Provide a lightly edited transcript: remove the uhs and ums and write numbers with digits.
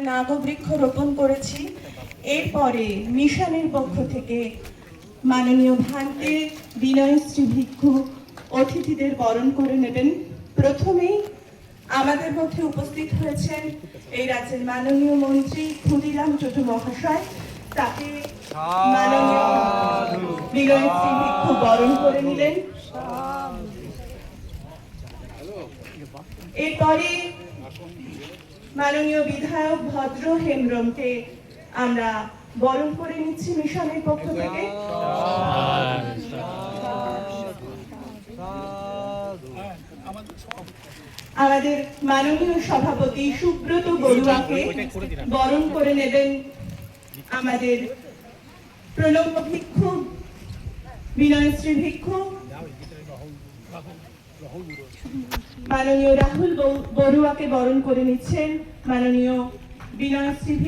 নাগবৃক্ষ রোপণ করেছি। এরপরে মিশনের পক্ষ থেকে মাননীয় ভান্তে বিনয়শ্রী ভিক্ষু অতিথিদের বরণ করে নেবেন। প্রথমেই আমাদের মধ্যে উপস্থিত হয়েছেন এই রাজ্যের মাননীয় মন্ত্রী ক্ষুদিরাম টুডু মহাশয়। তাকে মাননীয় বিনয়শ্রী ভিক্ষু বরণ করে নিলেন। এরপরে মাননীয় বিধায়ক ভদ্র হেমব্রমকে আমরা বরণ করে নিচ্ছি মিশনের পক্ষ থেকে। আমাদের মাননীয় সভাপতি সুব্রত বড়ুয়াকে বরণ করে নেবেন আমাদের প্রণব ভিক্ষু বিনয়শ্রী ভিক্ষু। মাননীয় রাহুল বড়ুয়াকে বরণ করে নিচ্ছেন মাননীয় বিনয়শ্রী